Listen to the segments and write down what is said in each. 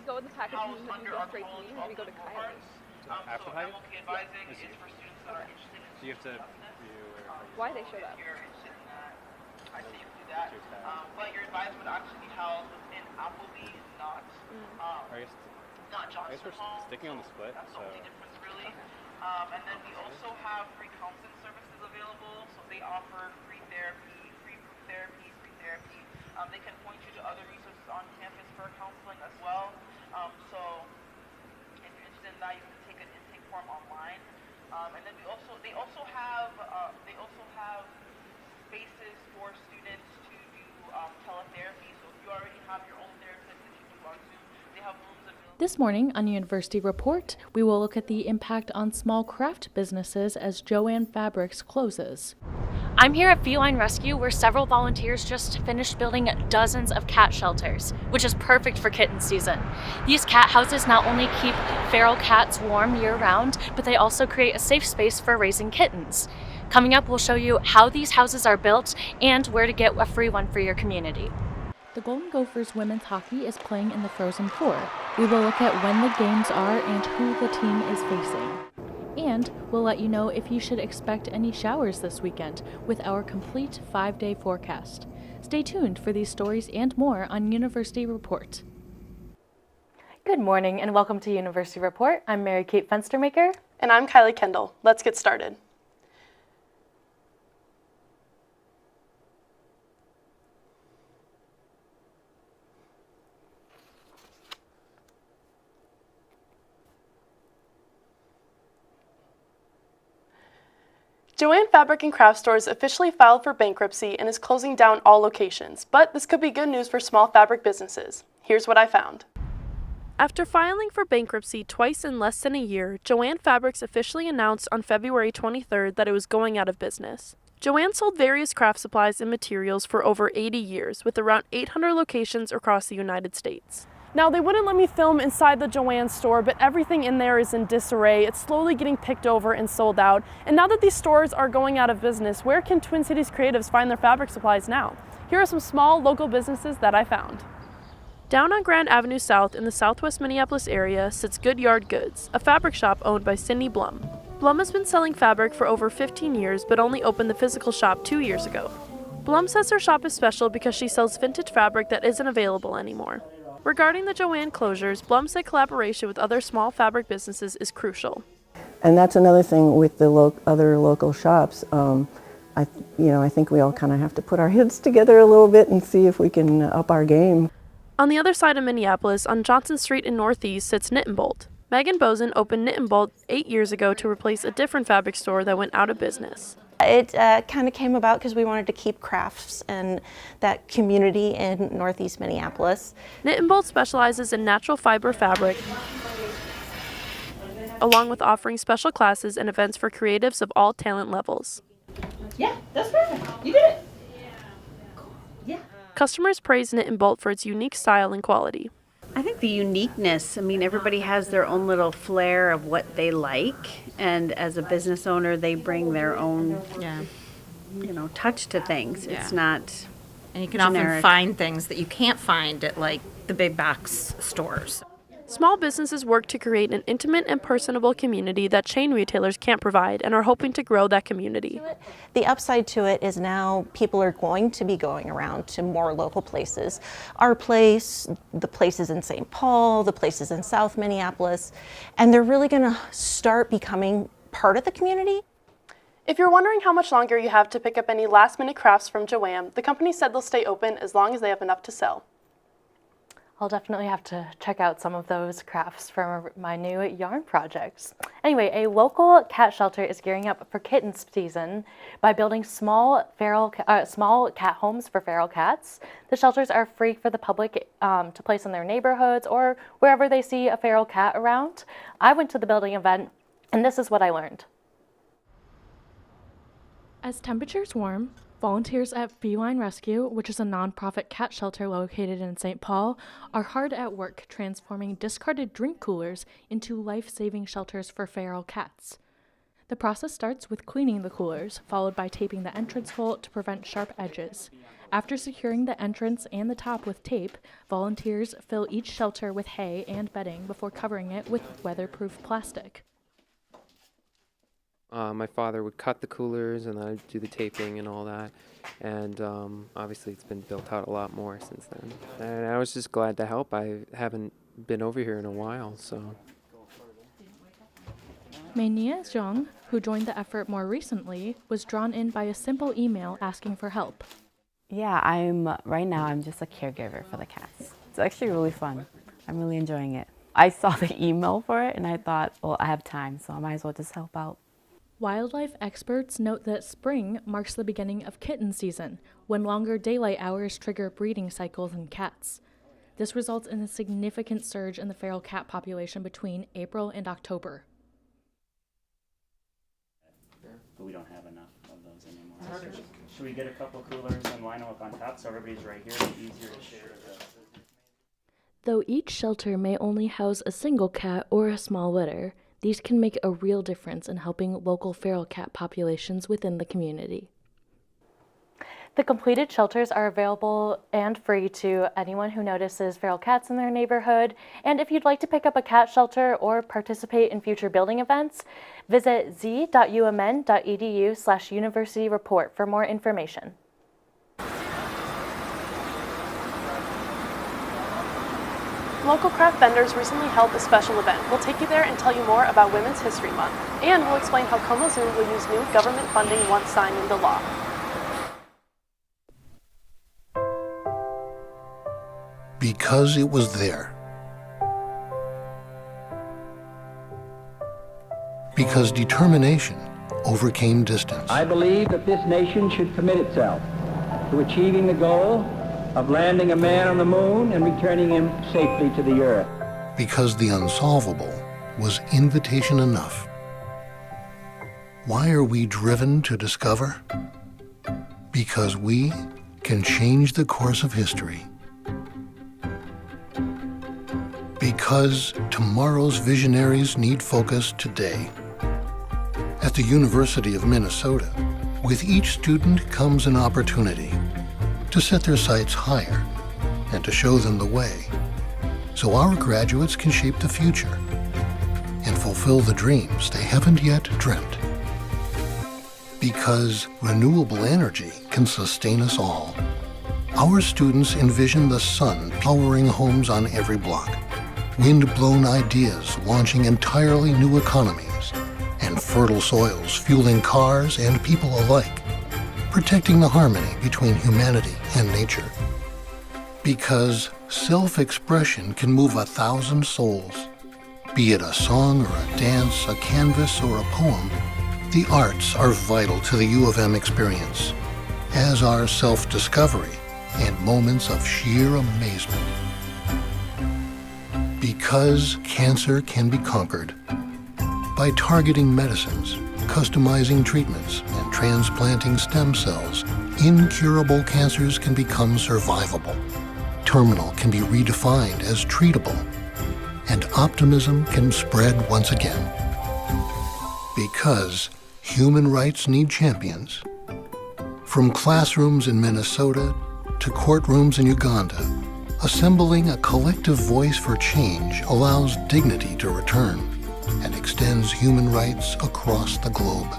go in the package and then we go straight to me, and we go to Kyle. After package? advising is for students that are interested in So you have to review Why they showed up. if you're interested in that. I say you can do that. But your advisement would actually be held within Appleby, not not I guess Johnson we're Hall. sticking on the split. That's the So only difference, really. And then we also have free counseling services available. So they offer free therapy, free group therapy, free therapy. They can point you to other resources on campus for counseling as well. So if you're interested in that, you can take an intake form online. And then they also have spaces for students to do teletherapy. So if you already have your own therapist that you do on Zoom, they have rooms available. This morning on University Report, we will look at the impact on small craft businesses as Jo-Ann Fabrics closes. I'm here at Feline Rescue, where several volunteers just finished building dozens of cat shelters, which is perfect for kitten season. These cat houses not only keep feral cats warm year-round, but they also create a safe space for raising kittens. Coming up, we'll show you how these houses are built and where to get a free one for your community. The Golden Gophers women's hockey is playing in the Frozen Four. We will look at when the games are and who the team is facing. And we'll let you know if you should expect any showers this weekend with our complete 5-day forecast. Stay tuned for these stories and more on University Report. Good morning and welcome to University Report. I'm Mary Kate Fenstermaker. And I'm Kylie Kendall. Let's get started. Jo-Ann Fabric and Craft Stores officially filed for bankruptcy and is closing down all locations, but this could be good news for small fabric businesses. Here's what I found. After filing for bankruptcy twice in less than a year, Jo-Ann Fabrics officially announced on February 23rd that it was going out of business. Jo-Ann sold various craft supplies and materials for over 80 years, with around 800 locations across the United States. Now, they wouldn't let me film inside the Jo-Ann store, but everything in there is in disarray. It's slowly getting picked over and sold out. And now that these stores are going out of business, where can Twin Cities creatives find their fabric supplies now? Here are some small local businesses that I found. Down on Grand Avenue South in the southwest Minneapolis area sits Good Yard Goods, a fabric shop owned by Cindy Blum. Blum has been selling fabric for over 15 years, but only opened the physical shop 2 years ago. Blum says her shop is special because she sells vintage fabric that isn't available anymore. Regarding the Jo-Ann closures, Blum said collaboration with other small fabric businesses is crucial. And that's another thing with the other local shops. I think we all kind of have to put our heads together a little bit and see if we can up our game. On the other side of Minneapolis, on Johnson Street in Northeast, sits Knit and Bolt. Megan Bozen opened Knit and Bolt 8 years ago to replace a different fabric store that went out of business. It kind of came about because we wanted to keep crafts and that community in Northeast Minneapolis. Knit and Bolt specializes in natural fiber fabric, along with offering special classes and events for creatives of all talent levels. Yeah, that's perfect. You did it. Yeah. Customers praise Knit and Bolt for its unique style and quality. I think the uniqueness, everybody has their own little flair of what they like, and as a business owner, they bring their own, touch to things. Yeah. It's not And you can generic. often find things that you can't find at like the big box stores. Small businesses work to create an intimate and personable community that chain retailers can't provide and are hoping to grow that community. The upside to it is now people are going to be going around to more local places. Our place, the places in St. Paul, the places in South Minneapolis, and they're really going to start becoming part of the community. If you're wondering how much longer you have to pick up any last-minute crafts from Jo-Ann, the company said they'll stay open as long as they have enough to sell. I'll definitely have to check out some of those crafts for my new yarn projects. Anyway, a local cat shelter is gearing up for kitten season by building small cat homes for feral cats. The shelters are free for the public to place in their neighborhoods or wherever they see a feral cat around. I went to the building event, and this is what I learned. As temperatures warm, volunteers at Feline Rescue, which is a nonprofit cat shelter located in St. Paul, are hard at work transforming discarded drink coolers into life-saving shelters for feral cats. The process starts with cleaning the coolers, followed by taping the entrance hole to prevent sharp edges. After securing the entrance and the top with tape, volunteers fill each shelter with hay and bedding before covering it with weatherproof plastic. My father would cut the coolers and I'd do the taping and all that. And obviously it's been built out a lot more since then. And I was just glad to help. I haven't been over here in a while, so. Mei-Nia Zhang, who joined the effort more recently, was drawn in by a simple email asking for help. Yeah, right now I'm just a caregiver for the cats. It's actually really fun. I'm really enjoying it. I saw the email for it and I thought, well, I have time, so I might as well just help out. Wildlife experts note that spring marks the beginning of kitten season, when longer daylight hours trigger breeding cycles in cats. This results in a significant surge in the feral cat population between April and October. But we don't have enough of those anymore. Should we get a couple coolers and line them up on top so everybody's right here? It'll be easier to share the. Though each shelter may only house a single cat or a small litter, these can make a real difference in helping local feral cat populations within the community. The completed shelters are available and free to anyone who notices feral cats in their neighborhood. And if you'd like to pick up a cat shelter or participate in future building events, visit z.umn.edu/universityreport for more information. Local craft vendors recently held a special event. We'll take you there and tell you more about Women's History Month. And we'll explain how Como Zoo will use new government funding once signed into law. Because it was there. Because determination overcame distance. I believe that this nation should commit itself to achieving the goal of landing a man on the moon and returning him safely to the earth. Because the unsolvable was invitation enough. Why are we driven to discover? Because we can change the course of history. Because tomorrow's visionaries need focus today. At the University of Minnesota, with each student comes an opportunity to set their sights higher and to show them the way, so our graduates can shape the future and fulfill the dreams they haven't yet dreamt. Because renewable energy can sustain us all. Our students envision the sun powering homes on every block, wind-blown ideas launching entirely new economies, and fertile soils fueling cars and people alike, protecting the harmony between humanity and nature. Because self-expression can move 1,000 souls. Be it a song or a dance, a canvas or a poem, the arts are vital to the U of M experience, as are self-discovery and moments of sheer amazement. Because cancer can be conquered by targeting medicines, customizing treatments, and transplanting stem cells, incurable cancers can become survivable. Terminal can be redefined as treatable, and optimism can spread once again. Because human rights need champions. From classrooms in Minnesota to courtrooms in Uganda, assembling a collective voice for change allows dignity to return and extends human rights across the globe.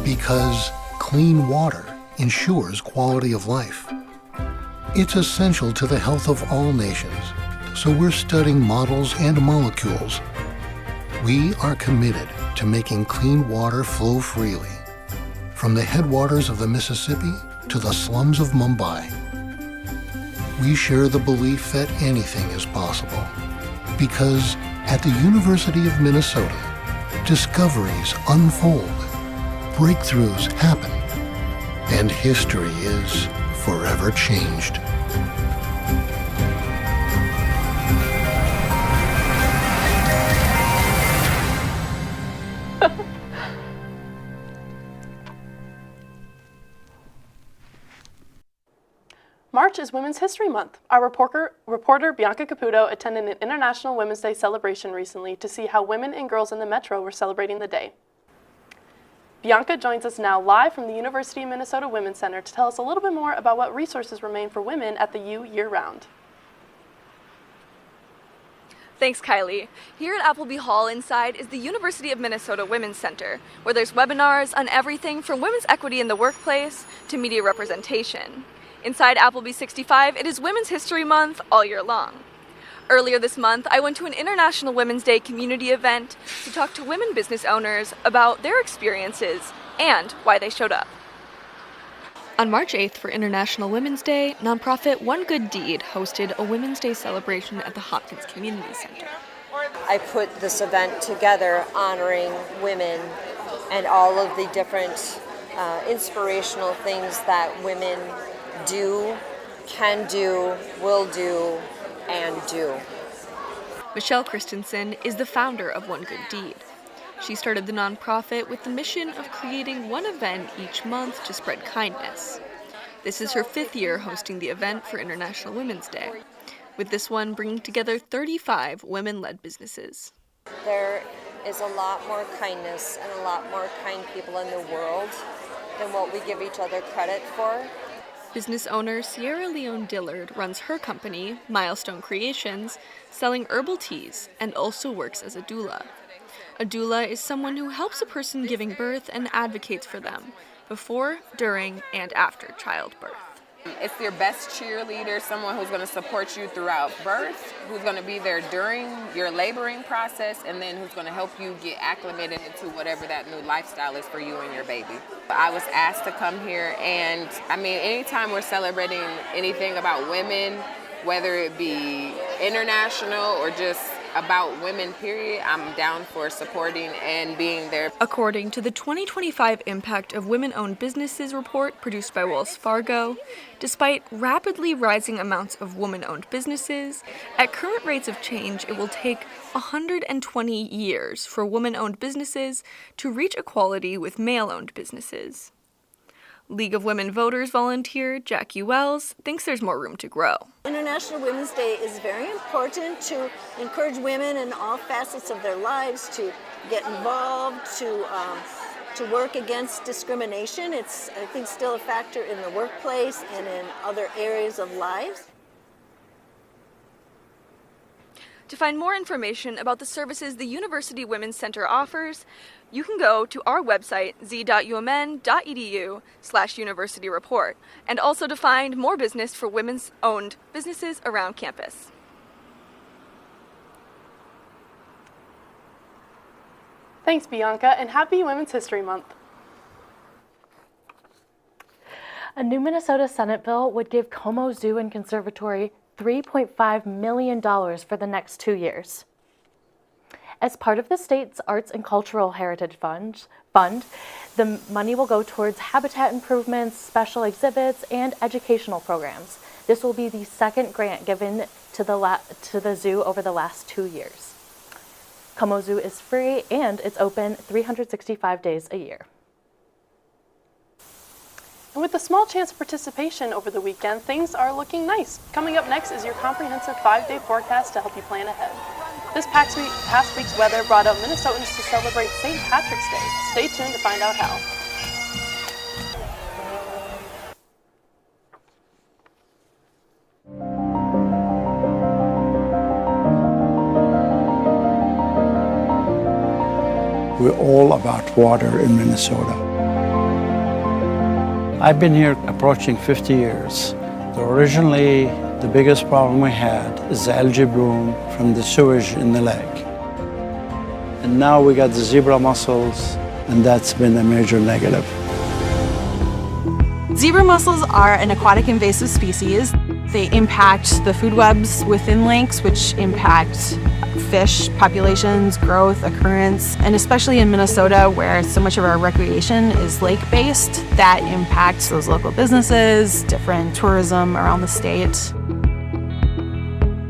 Because clean water ensures quality of life. It's essential to the health of all nations, so we're studying models and molecules. We are committed to making clean water flow freely, from the headwaters of the Mississippi to the slums of Mumbai. We share the belief that anything is possible, because at the University of Minnesota, discoveries unfold, breakthroughs happen, and history is forever changed. March is Women's History Month. Our reporter Bianca Caputo attended an International Women's Day celebration recently to see how women and girls in the metro were celebrating the day. Bianca joins us now live from the University of Minnesota Women's Center to tell us a little bit more about what resources remain for women at the U year-round. Thanks, Kylie. Here at Appleby Hall inside is the University of Minnesota Women's Center, where there's webinars on everything from women's equity in the workplace to media representation. Inside Appleby 65, it is Women's History Month all year long. Earlier this month, I went to an International Women's Day community event to talk to women business owners about their experiences and why they showed up. On March 8th for International Women's Day, nonprofit One Good Deed hosted a Women's Day celebration at the Hopkins Community Center. I put this event together honoring women and all of the different inspirational things that women do, can do, will do, and do. Michelle Christensen is the founder of One Good Deed. She started the nonprofit with the mission of creating one event each month to spread kindness. This is her 5th year hosting the event for International Women's Day, with this one bringing together 35 women-led businesses. There is a lot more kindness and a lot more kind people in the world than what we give each other credit for. Business owner Sierra Leone Dillard runs her company, Milestone Creations, selling herbal teas and also works as a doula. A doula is someone who helps a person giving birth and advocates for them before, during, and after childbirth. It's your best cheerleader, someone who's going to support you throughout birth, who's going to be there during your laboring process, and then who's going to help you get acclimated into whatever that new lifestyle is for you and your baby. I was asked to come here, and I mean, anytime we're celebrating anything about women, whether it be international or just about women, period, I'm down for supporting and being there. According to the 2025 Impact of Women-Owned Businesses report produced by Wells Fargo, despite rapidly rising amounts of women-owned businesses, at current rates of change, it will take 120 years for women-owned businesses to reach equality with male-owned businesses. League of Women Voters volunteer Jackie Wells thinks there's more room to grow. International Women's Day is very important to encourage women in all facets of their lives to get involved, to work against discrimination. It's, I think, still a factor in the workplace and in other areas of lives. To find more information about the services the University Women's Center offers, you can go to our website, z.umn.edu/universityreport, and also to find more business for women's-owned businesses around campus. Thanks, Bianca, and happy Women's History Month. A new Minnesota Senate bill would give Como Zoo and Conservatory $3.5 million for the next 2 years. As part of the state's Arts and Cultural Heritage Fund, the money will go towards habitat improvements, special exhibits, and educational programs. This will be the second grant given to the zoo over the last 2 years. Como Zoo is free and it's open 365 days a year. And with a small chance of participation over the weekend, things are looking nice. Coming up next is your comprehensive 5-day forecast to help you plan ahead. This past week's weather brought out Minnesotans to celebrate St. Patrick's Day. Stay tuned to find out how. We're all about water in Minnesota. I've been here approaching 50 years. Originally, the biggest problem we had is the algae bloom from the sewage in the lake. And now we got the zebra mussels, and that's been a major negative. Zebra mussels are an aquatic invasive species. They impact the food webs within lakes, which impact fish populations, growth, occurrence, and especially in Minnesota, where so much of our recreation is lake-based, that impacts those local businesses, different tourism around the state.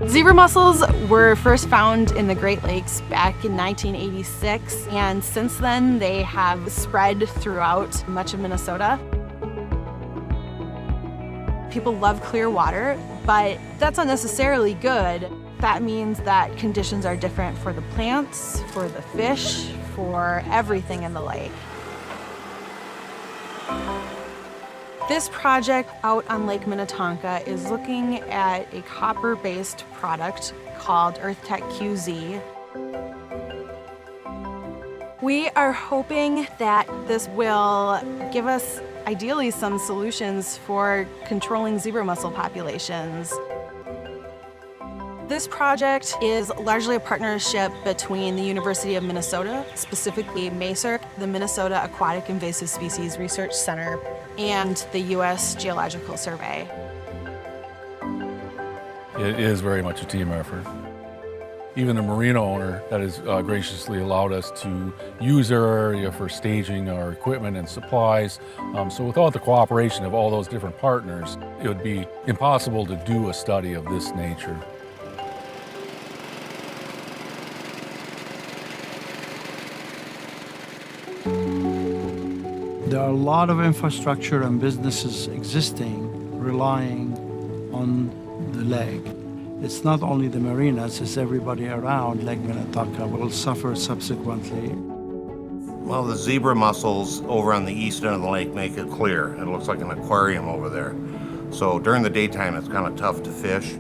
Zebra mussels were first found in the Great Lakes back in 1986, and since then they have spread throughout much of Minnesota. People love clear water, but that's not necessarily good. That means that conditions are different for the plants, for the fish, for everything in the lake. This project out on Lake Minnetonka is looking at a copper-based product called EarthTech QZ. We are hoping that this will give us ideally some solutions for controlling zebra mussel populations. This project is largely a partnership between the University of Minnesota, specifically MASERC, the Minnesota Aquatic Invasive Species Research Center, and the U.S. Geological Survey. It is very much a team effort. Even the marina owner that has graciously allowed us to use their area for staging our equipment and supplies. So without the cooperation of all those different partners, it would be impossible to do a study of this nature. There are a lot of infrastructure and businesses existing relying on the lake. It's not only the marinas, it's everybody around Lake Minnetonka will suffer subsequently. Well, the zebra mussels over on the east end of the lake make it clear. It looks like an aquarium over there. So during the daytime, it's kind of tough to fish.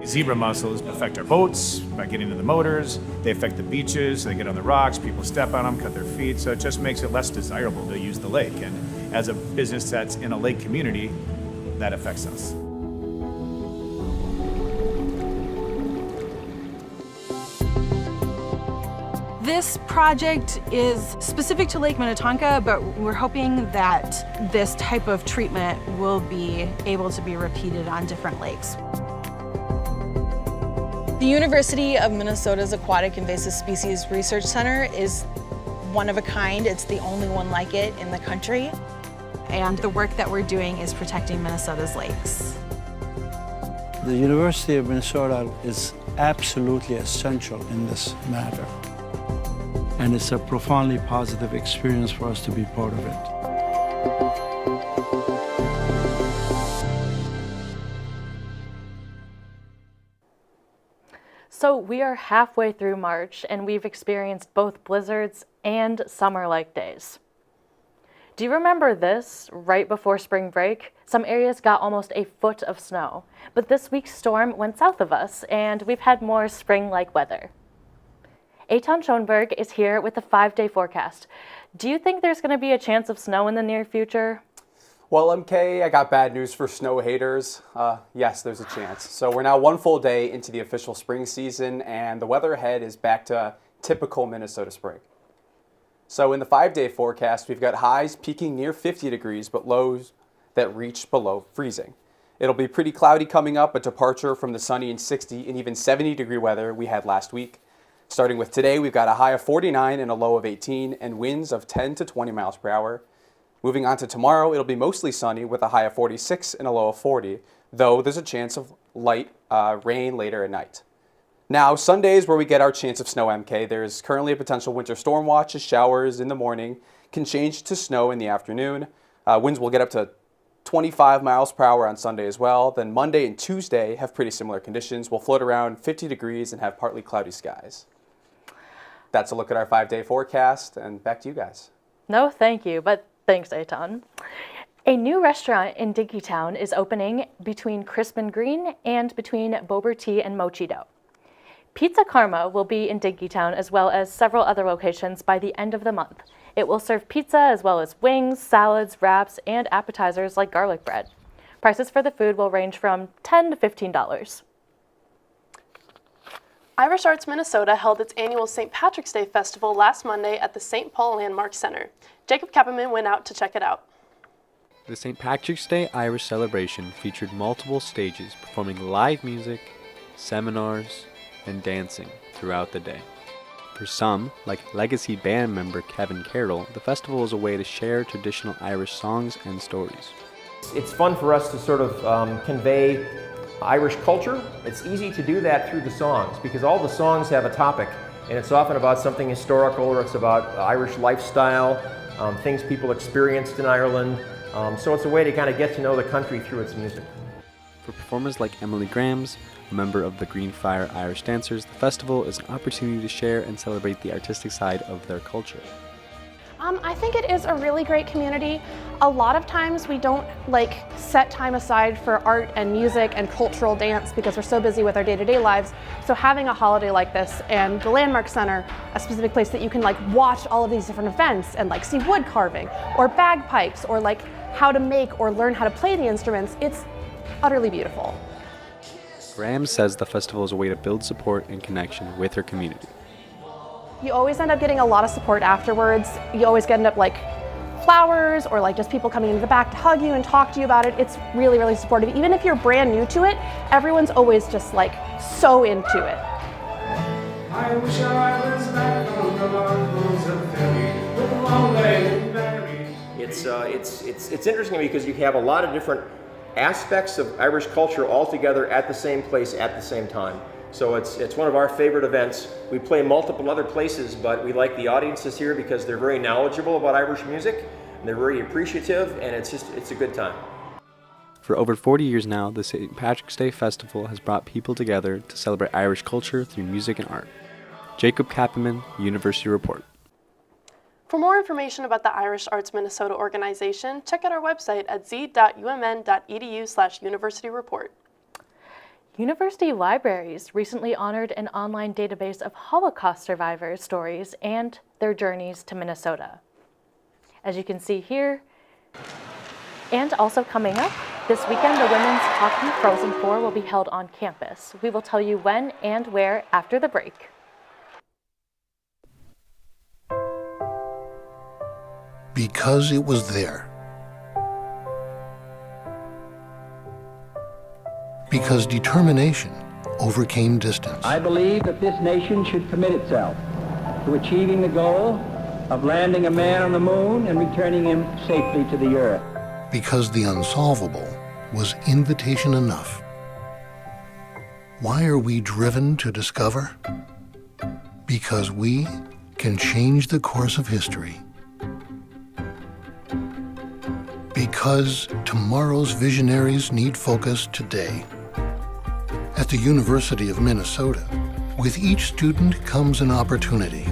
Zebra mussels affect our boats by getting in the motors. They affect the beaches. They get on the rocks. People step on them, cut their feet. So it just makes it less desirable to use the lake. And as a business that's in a lake community, that affects us. This project is specific to Lake Minnetonka, but we're hoping that this type of treatment will be able to be repeated on different lakes. The University of Minnesota's Aquatic Invasive Species Research Center is one of a kind. It's the only one like it in the country. And the work that we're doing is protecting Minnesota's lakes. The University of Minnesota is absolutely essential in this matter. And it's a profoundly positive experience for us to be part of it. So we are halfway through March and we've experienced both blizzards and summer-like days. Do you remember this? Right before spring break, some areas got almost a foot of snow. But this week's storm went south of us and we've had more spring-like weather. Eitan Schoenberg is here with the 5-day forecast. Do you think there's going to be a chance of snow in the near future? Well, MK, I got bad news for snow haters. Yes, there's a chance. So we're now one full day into the official spring season, and the weather ahead is back to typical Minnesota spring. So in the 5-day forecast, we've got highs peaking near 50 degrees, but lows that reach below freezing. It'll be pretty cloudy coming up, a departure from the sunny and 60 and even 70-degree weather we had last week. Starting with today, we've got a high of 49 and a low of 18, and winds of 10 to 20 miles per hour. Moving on to tomorrow, it'll be mostly sunny with a high of 46 and a low of 40, though there's a chance of light rain later at night. Now, Sunday is where we get our chance of snow, MK. There's currently a potential winter storm watch as showers in the morning can change to snow in the afternoon. Winds will get up to 25 miles per hour on Sunday as well. Then Monday and Tuesday have pretty similar conditions. We'll float around 50 degrees and have partly cloudy skies. That's a look at our 5-day forecast, and back to you guys. No, thank you, but thanks, Eitan. A new restaurant in Dinkytown is opening between Crisp and Green and between Boberty and Mochito. Pizza Karma will be in Dinkytown as well as several other locations by the end of the month. It will serve pizza as well as wings, salads, wraps, and appetizers like garlic bread. Prices for the food will range from $10 to $15. Irish Arts Minnesota held its annual St. Patrick's Day Festival last Monday at the St. Paul Landmark Center. Jacob Kapperman went out to check it out. The St. Patrick's Day Irish celebration featured multiple stages performing live music, seminars, and dancing throughout the day. For some, like legacy band member Kevin Carroll, the festival is a way to share traditional Irish songs and stories. It's fun for us to sort of convey Irish culture. It's easy to do that through the songs because all the songs have a topic, and it's often about something historical or it's about Irish lifestyle, things people experienced in Ireland. So it's a way to kind of get to know the country through its music. For performers like Emily Grams, a member of the Green Fire Irish Dancers, the festival is an opportunity to share and celebrate the artistic side of their culture. I think it is a really great community. A lot of times we don't set time aside for art and music and cultural dance because we're so busy with our day-to-day lives. So having a holiday like this and the Landmark Center, a specific place that you can watch all of these different events and see wood carving or bagpipes or how to make or learn how to play the instruments, it's utterly beautiful. Graham says the festival is a way to build support and connection with her community. You always end up getting a lot of support afterwards. You always end up flowers or just people coming into the back to hug you and talk to you about it. It's really, really supportive. Even if you're brand new to it, everyone's always just so into it. I wish I was back on the roads of It's interesting because you have a lot of different aspects of Irish culture all together at the same place at the same time. So it's one of our favorite events. We play multiple other places, but we like the audiences here because they're very knowledgeable about Irish music, and they're very appreciative, and it's a good time. For over 40 years now, the St. Patrick's Day Festival has brought people together to celebrate Irish culture through music and art. Jacob Kappeman, University Report. For more information about the Irish Arts Minnesota organization, check out our website at z.umn.edu/universityreport. University libraries recently honored an online database of Holocaust survivors' stories and their journeys to Minnesota. As you can see here, and also coming up, this weekend the Women's Hockey Frozen Four will be held on campus. We will tell you when and where after the break. Because it was there. Because determination overcame distance. I believe that this nation should commit itself to achieving the goal of landing a man on the moon and returning him safely to the earth. Because the unsolvable was invitation enough. Why are we driven to discover? Because we can change the course of history. Because tomorrow's visionaries need focus today. At the University of Minnesota, with each student comes an opportunity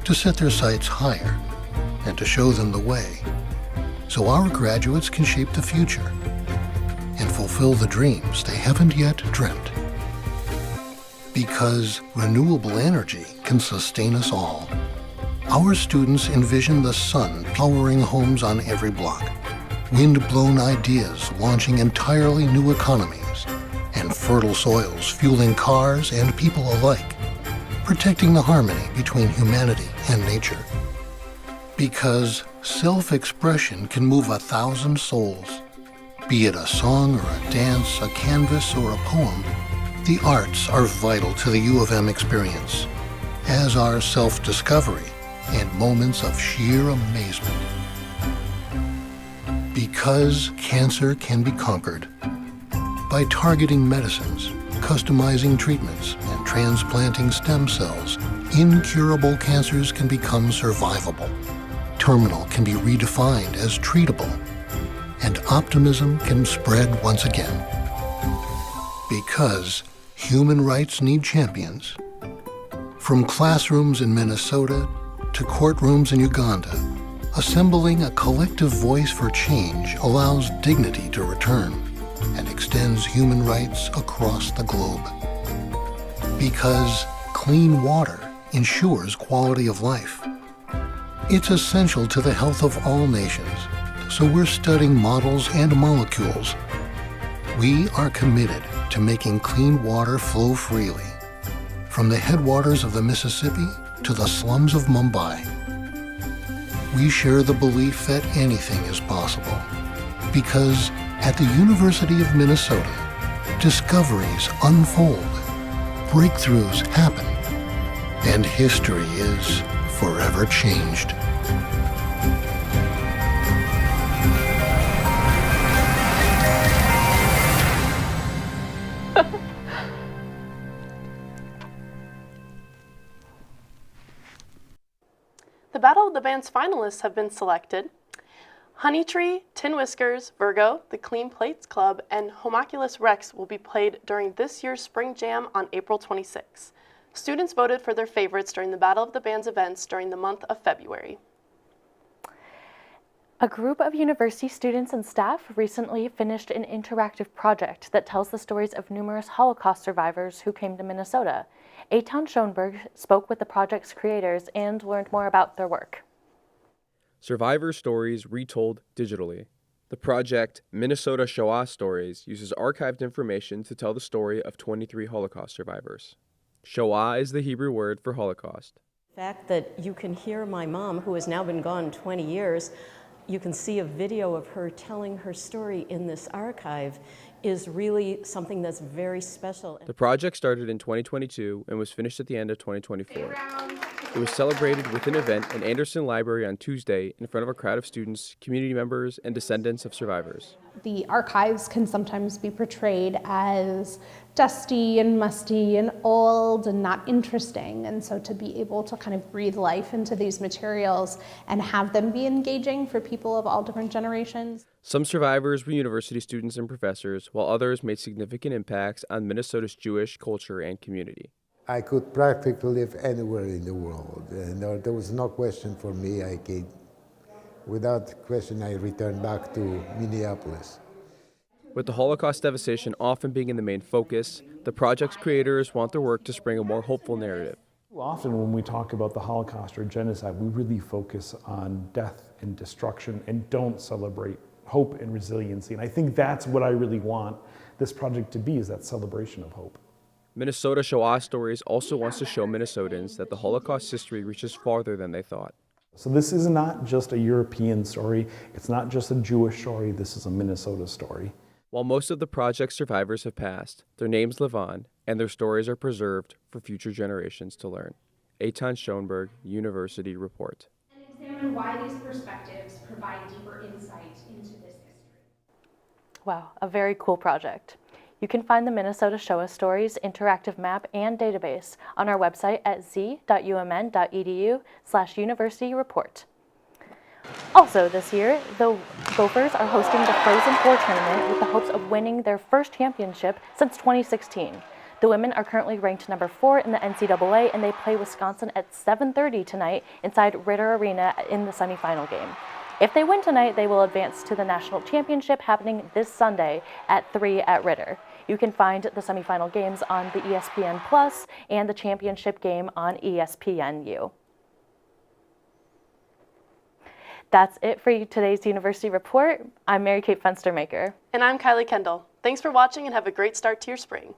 to set their sights higher and to show them the way, so our graduates can shape the future and fulfill the dreams they haven't yet dreamt. Because renewable energy can sustain us all. Our students envision the sun powering homes on every block, wind-blown ideas launching entirely new economies, and fertile soils fueling cars and people alike, protecting the harmony between humanity and nature. Because self-expression can move 1,000 souls. Be it a song or a dance, a canvas or a poem, the arts are vital to the U of M experience, as are self-discovery and moments of sheer amazement. Because cancer can be conquered by targeting medicines, customizing treatments, and transplanting stem cells, incurable cancers can become survivable. Terminal can be redefined as treatable, and optimism can spread once again. Because human rights need champions. From classrooms in Minnesota to courtrooms in Uganda, assembling a collective voice for change allows dignity to return and extends human rights across the globe. Because clean water ensures quality of life. It's essential to the health of all nations, so we're studying models and molecules. We are committed to making clean water flow freely, from the headwaters of the Mississippi to the slums of Mumbai. We share the belief that anything is possible, because at the University of Minnesota, discoveries unfold, breakthroughs happen, and history is forever changed. The Battle of the Bands finalists have been selected. Honeytree, Tin Whiskers, Virgo, the Clean Plates Club, and Homunculus Rex will be played during this year's Spring Jam on April 26. Students voted for their favorites during the Battle of the Bands events during the month of February. A group of university students and staff recently finished an interactive project that tells the stories of numerous Holocaust survivors who came to Minnesota. Eitan Schoenberg spoke with the project's creators and learned more about their work. Survivor Stories Retold Digitally. The project Minnesota Shoah Stories uses archived information to tell the story of 23 Holocaust survivors. Shoah is the Hebrew word for Holocaust. The fact that you can hear my mom, who has now been gone 20 years, you can see a video of her telling her story in this archive is really something that's very special. The project started in 2022 and was finished at the end of 2024. It was celebrated with an event in Anderson Library on Tuesday in front of a crowd of students, community members, and descendants of survivors. The archives can sometimes be portrayed as dusty and musty and old and not interesting. And so to be able to kind of breathe life into these materials and have them be engaging for people of all different generations. Some survivors were university students and professors, while others made significant impacts on Minnesota's Jewish culture and community. I could practically live anywhere in the world, and there was no question for me. Without question, I returned back to Minneapolis. With the Holocaust devastation often being in the main focus, the project's creators want their work to spring a more hopeful narrative. Often when we talk about the Holocaust or genocide, we really focus on death and destruction and don't celebrate hope and resiliency. And I think that's what I really want this project to be, is that celebration of hope. Minnesota Shoah Stories also wants to show Minnesotans that the Holocaust history reaches farther than they thought. So this is not just a European story, it's not just a Jewish story, this is a Minnesota story. While most of the project's survivors have passed, their names live on, and their stories are preserved for future generations to learn. Eitan Schoenberg, University Report. And examine why these perspectives provide deeper insight into this history. Wow, a very cool project. You can find the Minnesota Shoah Stories interactive map and database on our website at z.umn.edu/universityreport. Also this year, the Gophers are hosting the Frozen Four tournament with the hopes of winning their first championship since 2016. The women are currently ranked number 4 in the NCAA, and they play Wisconsin at 7:30 tonight inside Ritter Arena in the semifinal game. If they win tonight, they will advance to the national championship happening this Sunday at 3 at Ritter. You can find the semifinal games on the ESPN Plus and the championship game on ESPNU. That's it for today's University Report. I'm Mary Kate Fenstermaker. And I'm Kylie Kendall. Thanks for watching and have a great start to your spring.